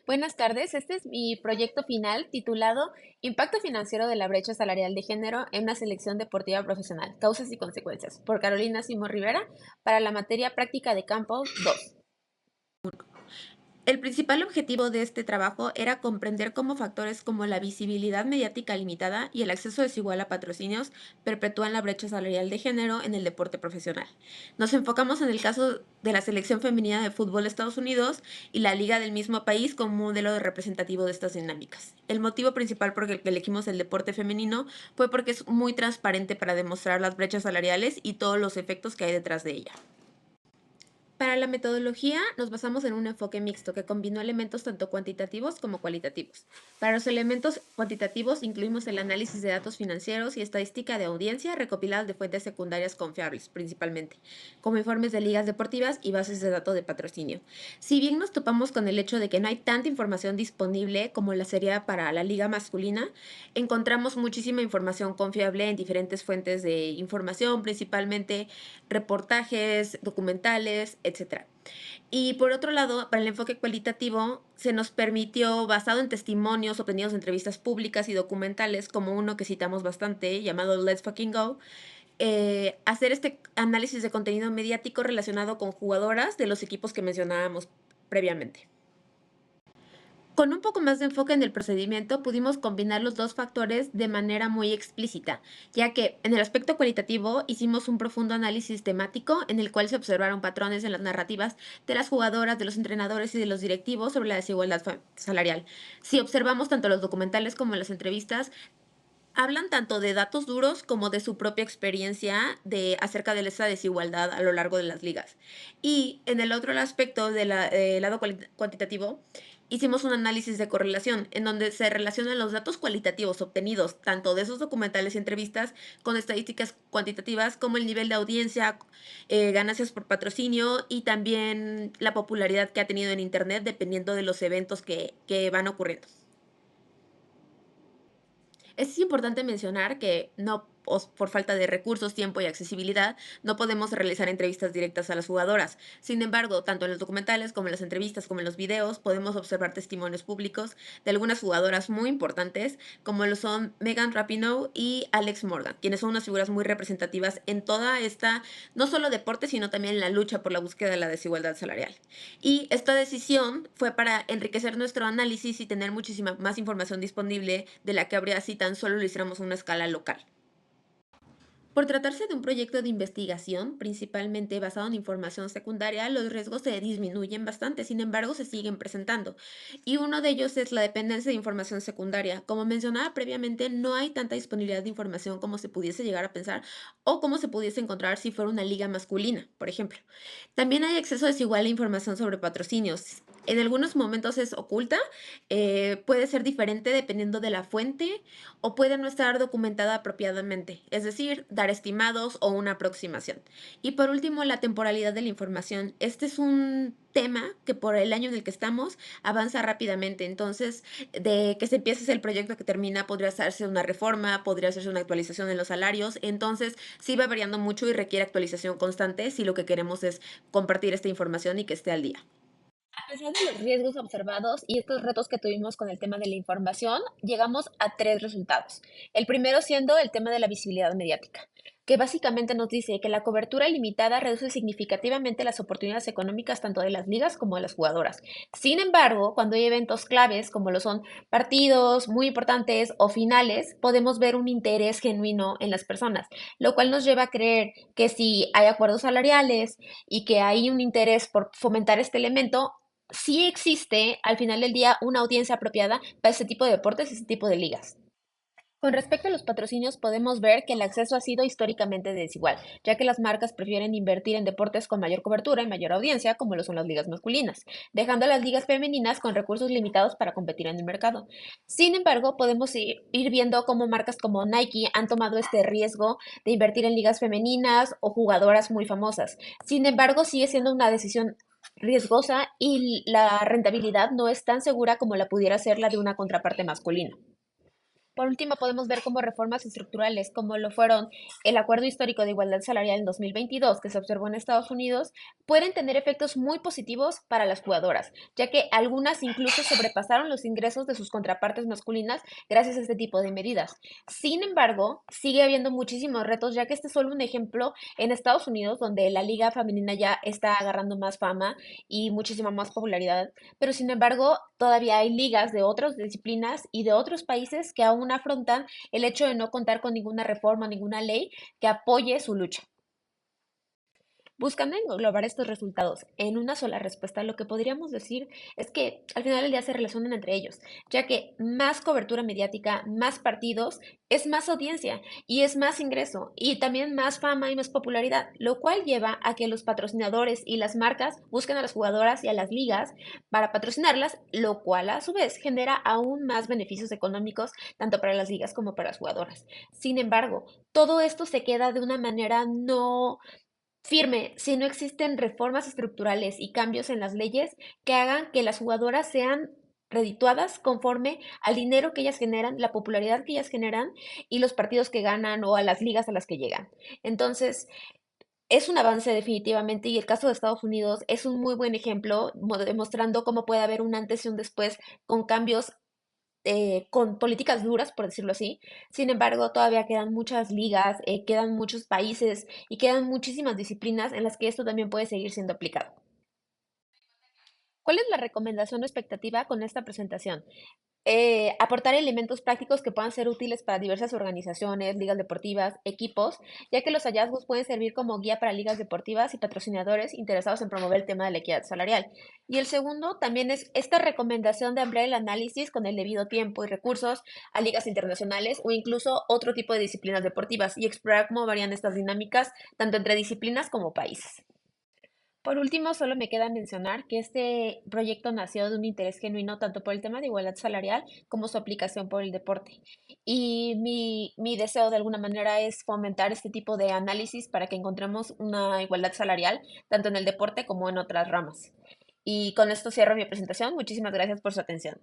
Buenas tardes, este es mi proyecto final titulado Impacto financiero de la brecha salarial de género en una selección deportiva profesional, causas y consecuencias, por Carolina Simón Rivera, para la materia práctica de campo 2. El principal objetivo de este trabajo era comprender cómo factores como la visibilidad mediática limitada y el acceso desigual a patrocinios perpetúan la brecha salarial de género en el deporte profesional. Nos enfocamos en el caso de la selección femenina de fútbol de Estados Unidos y la liga del mismo país como modelo representativo de estas dinámicas. El motivo principal por el que elegimos el deporte femenino fue porque es muy transparente para demostrar las brechas salariales y todos los efectos que hay detrás de ella. Para la metodología nos basamos en un enfoque mixto que combinó elementos tanto cuantitativos como cualitativos. Para los elementos cuantitativos incluimos el análisis de datos financieros y estadística de audiencia recopiladas de fuentes secundarias confiables, principalmente, como informes de ligas deportivas y bases de datos de patrocinio. Si bien nos topamos con el hecho de que no hay tanta información disponible como la sería para la liga masculina, encontramos muchísima información confiable en diferentes fuentes de información, principalmente reportajes, documentales, etcétera. Y por otro lado, para el enfoque cualitativo, se nos permitió, basado en testimonios obtenidos de entrevistas públicas y documentales, como uno que citamos bastante, llamado Let's Fucking Go, hacer este análisis de contenido mediático relacionado con jugadoras de los equipos que mencionábamos previamente. Con un poco más de enfoque en el procedimiento, pudimos combinar los dos factores de manera muy explícita, ya que en el aspecto cualitativo hicimos un profundo análisis temático en el cual se observaron patrones en las narrativas de las jugadoras, de los entrenadores y de los directivos sobre la desigualdad salarial. Si observamos tanto los documentales como las entrevistas, hablan tanto de datos duros como de su propia experiencia acerca de esa desigualdad a lo largo de las ligas. Y en el otro aspecto del lado cuantitativo, hicimos un análisis de correlación en donde se relacionan los datos cualitativos obtenidos tanto de esos documentales y entrevistas con estadísticas cuantitativas como el nivel de audiencia, ganancias por patrocinio y también la popularidad que ha tenido en Internet dependiendo de los eventos que van ocurriendo. Es importante mencionar que no, por falta de recursos, tiempo y accesibilidad, no podemos realizar entrevistas directas a las jugadoras. Sin embargo, tanto en los documentales como en las entrevistas como en los videos, podemos observar testimonios públicos de algunas jugadoras muy importantes, como lo son Megan Rapinoe y Alex Morgan, quienes son unas figuras muy representativas en toda esta, no solo deporte, sino también en la lucha por la búsqueda de la desigualdad salarial. Y esta decisión fue para enriquecer nuestro análisis y tener muchísima más información disponible de la que habría si tan solo lo hiciéramos a una escala local. Por tratarse de un proyecto de investigación, principalmente basado en información secundaria, los riesgos se disminuyen bastante, sin embargo, se siguen presentando. Y uno de ellos es la dependencia de información secundaria. Como mencionaba previamente, no hay tanta disponibilidad de información como se pudiese llegar a pensar o como se pudiese encontrar si fuera una liga masculina, por ejemplo. También hay acceso desigual a información sobre patrocinios. En algunos momentos es oculta, puede ser diferente dependiendo de la fuente o puede no estar documentada apropiadamente, es decir, dar estimados o una aproximación. Y por último, la temporalidad de la información. Este es un tema que por el año en el que estamos avanza rápidamente. Entonces, de que se empiece el proyecto que termina, podría hacerse una reforma, podría hacerse una actualización en los salarios. Entonces, sí va variando mucho y requiere actualización constante si lo que queremos es compartir esta información y que esté al día. A pesar de los riesgos observados y estos retos que tuvimos con el tema de la información, llegamos a tres resultados. El primero siendo el tema de la visibilidad mediática, que básicamente nos dice que la cobertura limitada reduce significativamente las oportunidades económicas tanto de las ligas como de las jugadoras. Sin embargo, cuando hay eventos claves como lo son partidos muy importantes o finales, podemos ver un interés genuino en las personas, lo cual nos lleva a creer que si hay acuerdos salariales y que hay un interés por fomentar este elemento, sí existe al final del día una audiencia apropiada para ese tipo de deportes y ese tipo de ligas. Con respecto a los patrocinios, podemos ver que el acceso ha sido históricamente desigual, ya que las marcas prefieren invertir en deportes con mayor cobertura y mayor audiencia, como lo son las ligas masculinas, dejando a las ligas femeninas con recursos limitados para competir en el mercado. Sin embargo, podemos ir viendo cómo marcas como Nike han tomado este riesgo de invertir en ligas femeninas o jugadoras muy famosas. Sin embargo, sigue siendo una decisión riesgosa y la rentabilidad no es tan segura como la pudiera ser la de una contraparte masculina. Por último, podemos ver cómo reformas estructurales, como lo fueron el Acuerdo Histórico de Igualdad Salarial en 2022, que se observó en Estados Unidos, pueden tener efectos muy positivos para las jugadoras, ya que algunas incluso sobrepasaron los ingresos de sus contrapartes masculinas gracias a este tipo de medidas. Sin embargo, sigue habiendo muchísimos retos, ya que este es solo un ejemplo en Estados Unidos, donde la liga femenina ya está agarrando más fama y muchísima más popularidad, pero sin embargo, todavía hay ligas de otras disciplinas y de otros países que aún afrontan el hecho de no contar con ninguna reforma, ninguna ley que apoye su lucha. Buscando englobar estos resultados en una sola respuesta, lo que podríamos decir es que al final del día se relacionan entre ellos, ya que más cobertura mediática, más partidos, es más audiencia y es más ingreso y también más fama y más popularidad, lo cual lleva a que los patrocinadores y las marcas busquen a las jugadoras y a las ligas para patrocinarlas, lo cual a su vez genera aún más beneficios económicos tanto para las ligas como para las jugadoras. Sin embargo, todo esto se queda de una manera no firme si no existen reformas estructurales y cambios en las leyes que hagan que las jugadoras sean redituadas conforme al dinero que ellas generan, la popularidad que ellas generan y los partidos que ganan o a las ligas a las que llegan. Entonces, es un avance definitivamente y el caso de Estados Unidos es un muy buen ejemplo demostrando cómo puede haber un antes y un después con cambios con políticas duras, por decirlo así. Sin embargo, todavía quedan muchas ligas, quedan muchos países y quedan muchísimas disciplinas en las que esto también puede seguir siendo aplicado. ¿Cuál es la recomendación o expectativa con esta presentación? Aportar elementos prácticos que puedan ser útiles para diversas organizaciones, ligas deportivas, equipos, ya que los hallazgos pueden servir como guía para ligas deportivas y patrocinadores interesados en promover el tema de la equidad salarial. Y el segundo también es esta recomendación de ampliar el análisis con el debido tiempo y recursos a ligas internacionales o incluso otro tipo de disciplinas deportivas y explorar cómo varían estas dinámicas tanto entre disciplinas como países. Por último, solo me queda mencionar que este proyecto nació de un interés genuino tanto por el tema de igualdad salarial como su aplicación por el deporte. Y mi deseo de alguna manera es fomentar este tipo de análisis para que encontremos una igualdad salarial tanto en el deporte como en otras ramas. Y con esto cierro mi presentación. Muchísimas gracias por su atención.